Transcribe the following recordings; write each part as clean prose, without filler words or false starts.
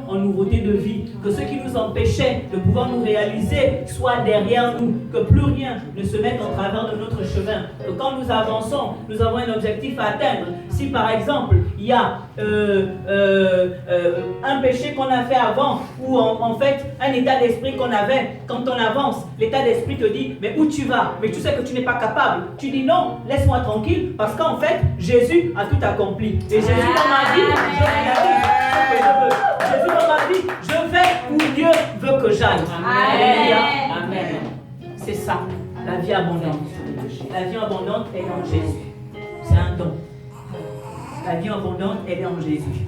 en nouveauté de vie, que ce qui nous empêchait de pouvoir nous réaliser soit derrière nous, que plus rien ne se mette en travers de notre chemin, que quand nous avançons, nous avons un objectif à atteindre. Si par exemple, il y a un péché qu'on a fait avant, ou en fait un état d'esprit qu'on avait, quand on avance, l'état d'esprit te dit, mais où tu vas? Mais tu sais que tu n'es pas capable. Tu dis non, laisse-moi tranquille, parce qu'en fait, Jésus a tout accompli. Et Jésus dans ma vie, je réalise ce que je veux. Jésus dans ma vie, je vais où Dieu veut que j'aille. Alléluia. Amen. C'est ça, la vie abondante. La vie abondante est en Jésus. C'est un don. La vie abondante, elle est en Jésus.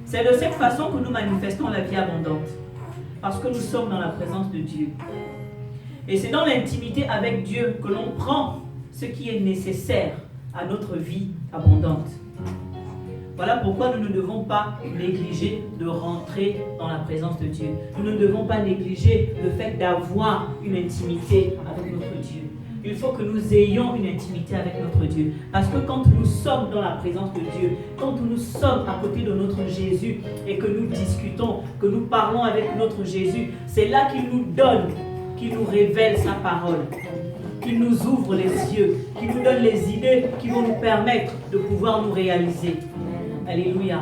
C'est de cette façon que nous manifestons la vie abondante. Parce que nous sommes dans la présence de Dieu. Et c'est dans l'intimité avec Dieu que l'on prend ce qui est nécessaire à notre vie abondante. Voilà pourquoi nous ne devons pas négliger de rentrer dans la présence de Dieu. Nous ne devons pas négliger le fait d'avoir une intimité avec notre Dieu. Il faut que nous ayons une intimité avec notre Dieu. Parce que quand nous sommes dans la présence de Dieu, quand nous sommes à côté de notre Jésus et que nous discutons, que nous parlons avec notre Jésus, c'est là qu'il nous donne, qu'il nous révèle sa parole, qu'il nous ouvre les yeux, qu'il nous donne les idées qui vont nous permettre de pouvoir nous réaliser. Alléluia.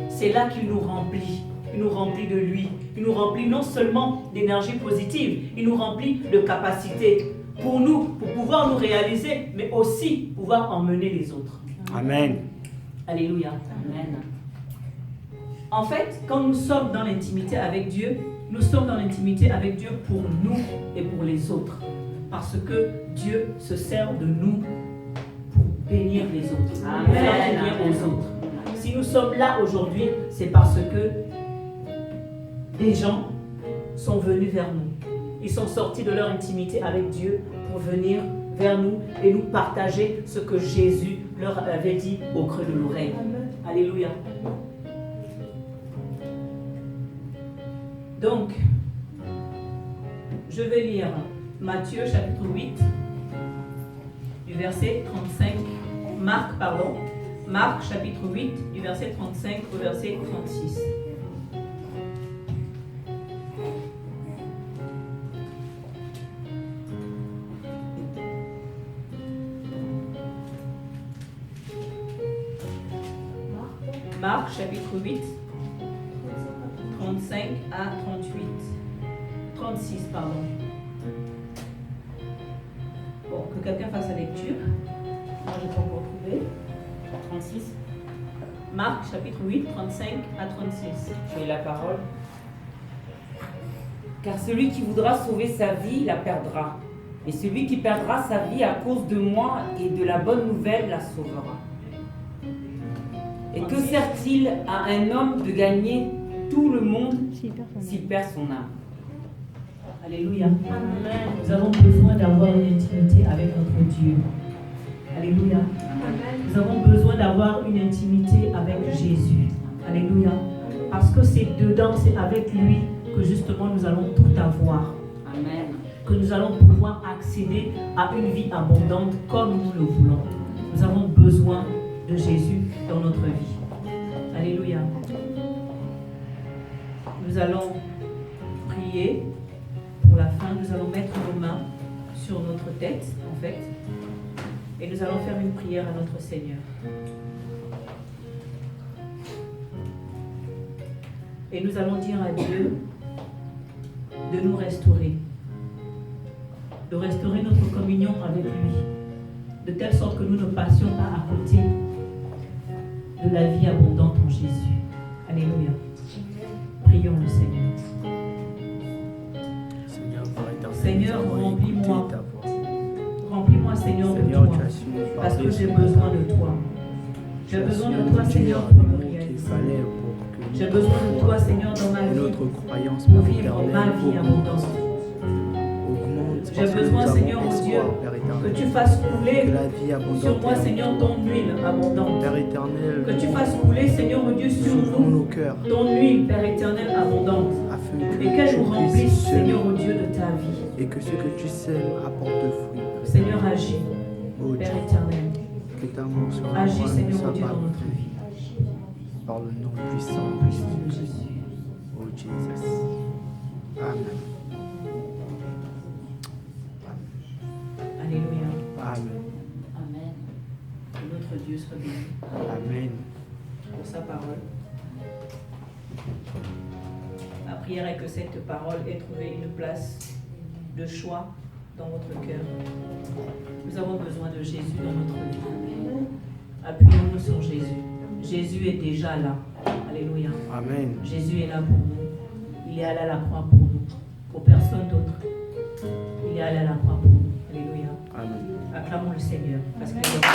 C'est là qu'il nous remplit. Il nous remplit de lui. Il nous remplit non seulement d'énergie positive, il nous remplit de capacités pour nous, pour pouvoir nous réaliser, mais aussi pouvoir emmener les autres. Amen. Alléluia. Amen. En fait, quand nous sommes dans l'intimité avec Dieu, nous sommes dans l'intimité avec Dieu pour nous et pour les autres. Parce que Dieu se sert de nous pour bénir les autres. Amen. Pour faire bénir aux autres. Si nous sommes là aujourd'hui, c'est parce que des gens sont venus vers nous. Ils sont sortis de leur intimité avec Dieu pour venir vers nous et nous partager ce que Jésus leur avait dit au creux de l'oreille. Alléluia. Donc, je vais lire Matthieu chapitre 8, du verset 35, Marc chapitre 8, du verset 35 au verset 36. Marc chapitre 8, 35 à 38. 36, pardon. Bon, que quelqu'un fasse la lecture. Moi, je vais encore trouver. 36. Marc chapitre 8, 35 à 36. J'ai la parole. Car celui qui voudra sauver sa vie la perdra. Et celui qui perdra sa vie à cause de moi et de la bonne nouvelle la sauvera. Et que sert-il à un homme de gagner tout le monde s'il perd son âme? Alléluia. Amen. Nous avons besoin d'avoir une intimité avec notre Dieu. Alléluia. Amen. Nous avons besoin d'avoir une intimité avec Jésus. Alléluia. Parce que c'est dedans, c'est avec lui que justement nous allons tout avoir. Amen. Que nous allons pouvoir accéder à une vie abondante comme nous le voulons. Nous avons besoin de Jésus dans notre vie. Alléluia. Nous allons prier pour la fin. Nous allons mettre nos mains sur notre tête, en fait, et nous allons faire une prière à notre Seigneur. Et nous allons dire à Dieu de nous restaurer, de restaurer notre communion avec lui, de telle sorte que nous ne passions pas à côté de la vie abondante en Jésus. Alléluia. Prions le Seigneur. Seigneur, remplis-moi. Remplis-moi, Seigneur, de toi. Parce que j'ai besoin de toi. J'ai besoin de toi, Seigneur, pour me réaliser. J'ai besoin de toi, Seigneur, dans ma vie, pour vivre ma vie abondante. J'ai besoin, Seigneur, mon Dieu, que tu fasses couler sur moi, Seigneur, ton huile abondante. Que tu fasses couler, Seigneur, mon Dieu, sur nous, ton huile, Père éternel, abondante. Et qu'elle nous remplisse, Seigneur, mon Dieu, de ta vie. Et que ce que tu sèmes apporte fruit. Seigneur, agis, Père éternel. Que ta main soit agis, Seigneur, mon Dieu, dans notre vie. Par le nom puissant de Jésus. Oh Jesus. Amen. Alléluia. Amen. Amen. Que notre Dieu soit béni Amen. pour sa parole. Ma prière est que cette parole ait trouvé une place de choix dans votre cœur. Nous avons besoin de Jésus dans notre vie. Appuyons-nous sur Jésus. Jésus est déjà là. Alléluia. Amen. Jésus est là pour nous. Il est allé à la croix pour nous. Pour personne d'autre. Il est allé à la croix pour nous. Alléluia. Amen. Acclamons le Seigneur parce qu'il est là.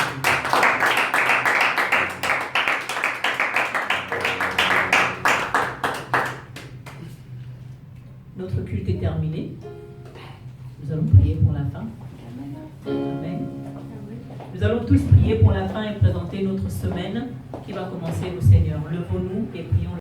Notre culte est terminé. Nous allons prier pour la fin. Amen. Nous allons tous prier pour la fin et présenter notre semaine qui va commencer au Seigneur. Levons-nous